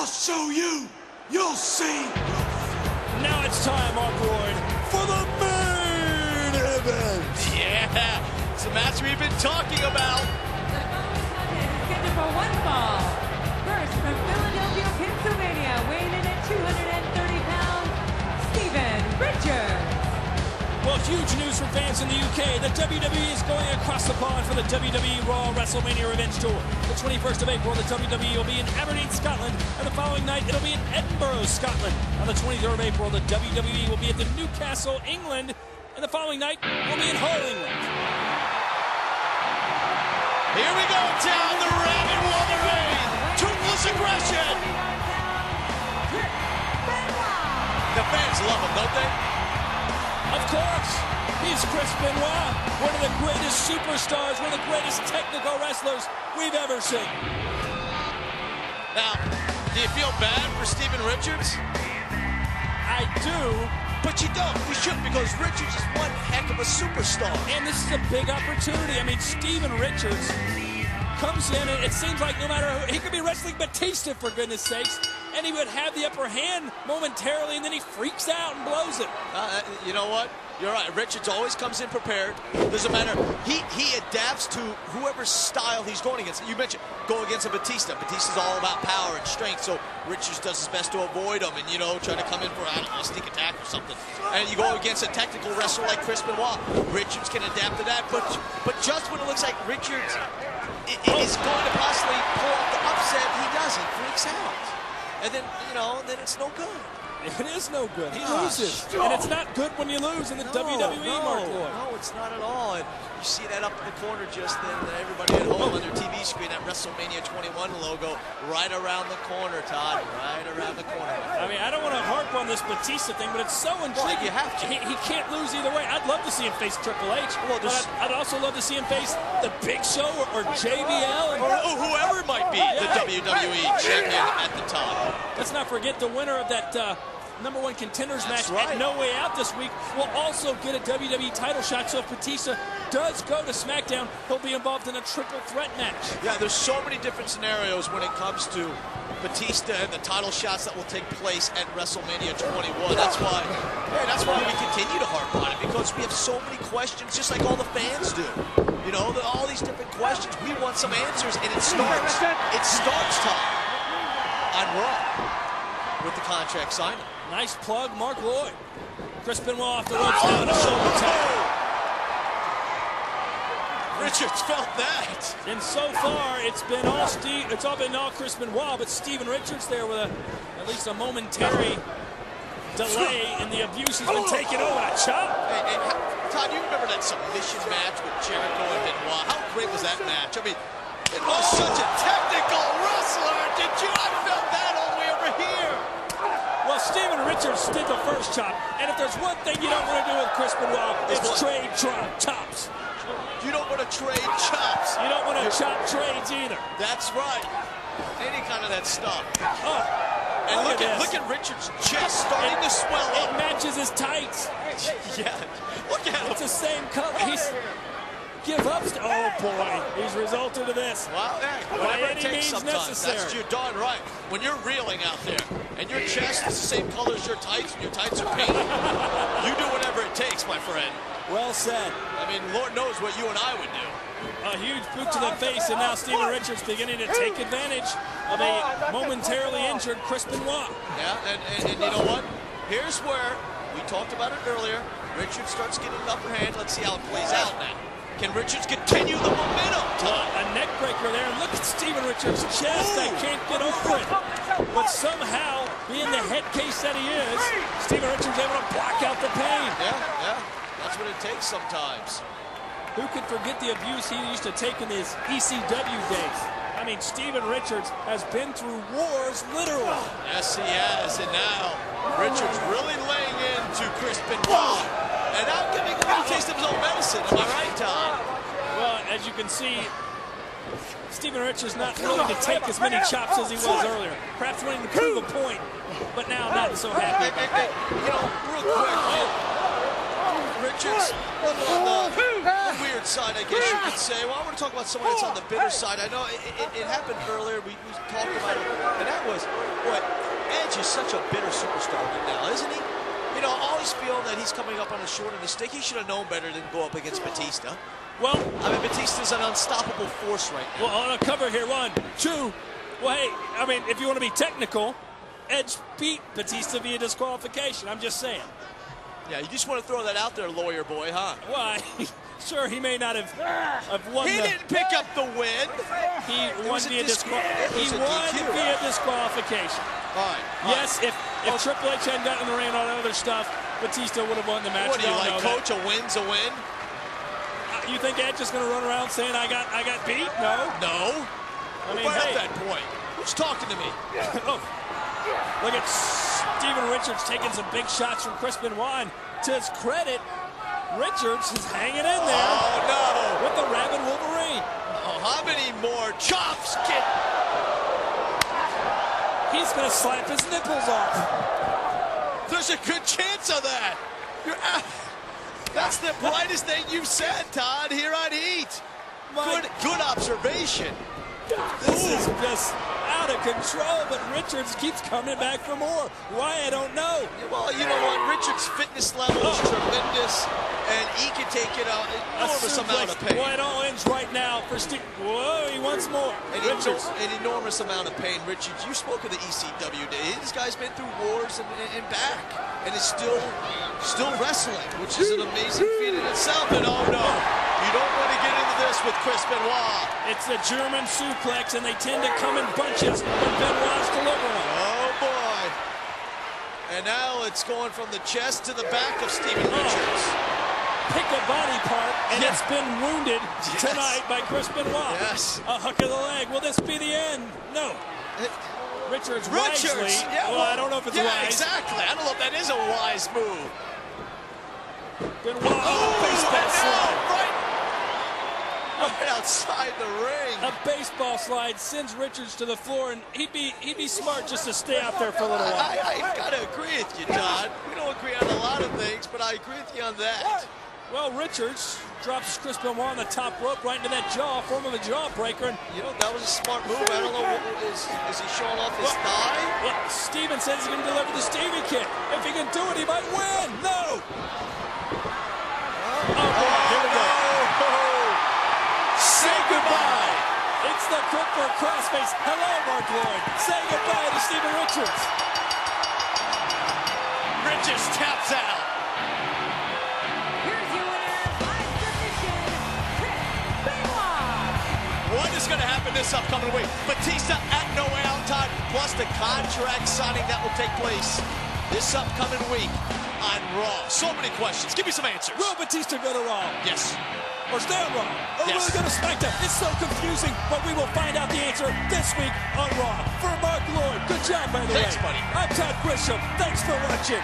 I'll show you. You'll see. Now it's time, Mark Lloyd, for the main event. Yeah, it's a match we've been talking about. The following contest is scheduled for one fall. First, from Philadelphia, Pennsylvania, weighing in at 230 pounds, Steven Richards. Well, huge news for fans in the UK. The WWE is going across the pond for the WWE Raw WrestleMania Revenge Tour. The 21st of April, the WWE will be in Aberdeen, Scotland, and the following night, it'll be in Edinburgh, Scotland. On the 23rd of April, the WWE will be at the Newcastle, England, and the following night, will be in Hull, England. Here we go, down the Rabbit Wolverine. Toothless aggression. The fans love him, don't they? Of course, he's Chris Benoit, one of the greatest superstars, one of the greatest technical wrestlers we've ever seen. Now, do you feel bad for Steven Richards? I do. But you don't. You shouldn't, because Richards is one heck of a superstar. And this is a big opportunity. I mean, Steven Richards comes in, and it seems like no matter who, he could be wrestling Batista, for goodness sakes, and he would have the upper hand momentarily, and then he freaks out and blows it. You know what? You're right. Richards always comes in prepared. Doesn't matter. He adapts to whoever's style he's going against. You mentioned going against a Batista. Batista's all about power and strength, so Richards does his best to avoid him and, you know, try to come in for, I don't know, a sneak attack or something. And you go against a technical wrestler like Chris Benoit. Richards can adapt to that, but just when it looks like Richards is going to possibly pull off the upset, he doesn't. Freaks out. And then, you know, then it's no good. It is no good. He loses. And it's not good when you lose in the WWE, Mark Lloyd. No, it's not at all. And you see that up in the corner just then, everybody at home on their TV screen, that WrestleMania 21 logo right around the corner, Todd. Right around the corner. I mean, I don't want to harp on this Batista thing, but it's so intriguing. Well, you have to. He can't lose either way. I'd love to see him face Triple H. Well, but I'd also love to see him face the Big Show or JBL. Or whoever might be the WWE champion at the time. Let's not forget the winner of that #1 contenders match at No Way Out this week will also get a WWE title shot. So if Batista does go to SmackDown, he'll be involved in a triple threat match. Yeah, there's so many different scenarios when it comes to Batista and the title shots that will take place at WrestleMania 21. That's why we continue to harp on it, because we have so many questions, just like all the fans do. You know, all these different questions. We want some answers, and it starts time on Raw with the contract signing. Nice plug, Mark Lloyd. Chris Benoit off the ropes now in a shoulder tap. Richards felt that. And so far, it's all been all Chris Benoit, but Steven Richards there with at least a momentary delay in the abuse. He's been taken over. A chop. Hey, Todd, you remember that submission match with Jericho and Benoit? How great was that match? I mean, it was such a technical wrestler. Did you? I felt that all the way over here. Well, Steven Richards did the first chop, and if there's one thing you don't want to do with Chris Benoit, it's trade chops. You don't want to trade chops. You don't want to chop trades either. That's right. Any kind of that stuff. Oh, and look at Richards' chest starting to swell up. It matches his tights. Yeah, look at him. It's the same color. Give up. Oh boy, he's resulted to this. Well, hey, whatever it takes sometimes. Necessary. That's you're darn right. When you're reeling out there, and your chest is the same color as your tights, and your tights are pink, you do whatever it takes, my friend. Well said. I mean, Lord knows what you and I would do. A huge boot to the face, and now Steven Richards beginning to take advantage of a momentarily injured Chris Benoit. Yeah, and you know what? Here's where we talked about it earlier. Richards starts getting the upper hand. Let's see how it plays out now. Can Richards continue the momentum? A neck breaker there. And look at Steven Richards' chest. I can't get over it. But somehow, being the head case that he is, Steven Richards able to block out the pain. Yeah. That's what it takes sometimes. Who could forget the abuse he used to take in his ECW days? I mean, Steven Richards has been through wars, literally. Yes, he has. And now, Richards really laying into Chris Benoit. And now giving him a taste of his own medicine. Am I right, Tom? Well, as you can see, Steven Richards not willing to take as many chops as he was earlier. Perhaps wanting to prove a point, but now not so happy about that. You know, real quick, Richards, on the weird side, I guess you could say. Well, I want to talk about someone that's on the bitter side. I know it happened earlier. We talked about it, and that was, boy, Rich is such a bitter superstar right now, isn't he? You know, I always feel that he's coming up on the short end of the stick. He should have known better than go up against Batista. Well, I mean, Batista's an unstoppable force right now. well, on a cover here, 1, 2. Well, hey, I mean, if you want to be technical, Edge beat Batista via disqualification. I'm just saying. Yeah, you just want to throw that out there, lawyer boy, huh? Why? Sure, he may not have won. He didn't pick up the win. He won via disqualification. All right. Yes, if Triple H hadn't gotten in the ring and all that other stuff, Batista would have won the match. What do you like, coach? A win's a win? You think Edge is going to run around saying I got beat? No. No. I mean, right hey. at that point. Who's talking to me? Oh, look at Steven Richards taking some big shots from Chris Benoit. To his credit, Richards is hanging in there. Oh, no. With the Rabid Wolverine. Oh, how many more chops can... He's going to slap his nipples off. There's a good chance of that. That's the brightest thing you've said, Todd, here on Heat. Good observation. This is just out of control, but Richards keeps coming back for more. Why, I don't know. Well, you know what? Richards' fitness level is tremendous, and he can take it out an enormous amount of pain. Boy, it all ends right now for Steve. Whoa, he wants more. Richards. An enormous amount of pain. Richards, you spoke of the ECW days. This guy's been through wars and back, and is still wrestling, which is an amazing feat in itself. And oh no, you don't want to get into this with Chris Benoit. It's a German suplex, and they tend to come in bunches when Benoit's delivering. Oh boy. And now it's going from the chest to the back of Steven Richards. Pick a body part, and it's been wounded tonight by Chris Benoit. Yes. A hook of the leg. Will this be the end? No. Richards wisely. Yeah, well, I don't know if it's wise. Exactly. I don't know if that is a wise move. Benoit. Baseball slide. Right outside the ring. A baseball slide sends Richards to the floor, and he'd be smart just to stay out there for a little while. I've got to agree with you, Todd. We don't agree on a lot of things, but I agree with you on that. Well, Richards drops Chris Benoit on the top rope right into that jaw, form of a jawbreaker. And you know, that was a smart move. I don't know, is he showing off his thigh? Well, Steven says he's going to deliver the Stevie kick. If he can do it, he might win. No! Oh, boy, here we go. Say goodbye. It's the cook for crossface. Hello, Mark Lloyd. Say goodbye to Steven Richards. Richards taps out. Here's your winner by submission, Chris Benoit. What is going to happen this upcoming week? Batista at No Way Out time, plus the contract signing that will take place this upcoming week on Raw. So many questions. Give me some answers. Will Batista go to Raw? Yes. Or stay on Raw? Or will he go to SmackDown? It's so confusing, but we will find out the answer this week on Raw. For Mark Lloyd, good job, by the way. Thanks, buddy. I'm Todd Grisham. Thanks for watching.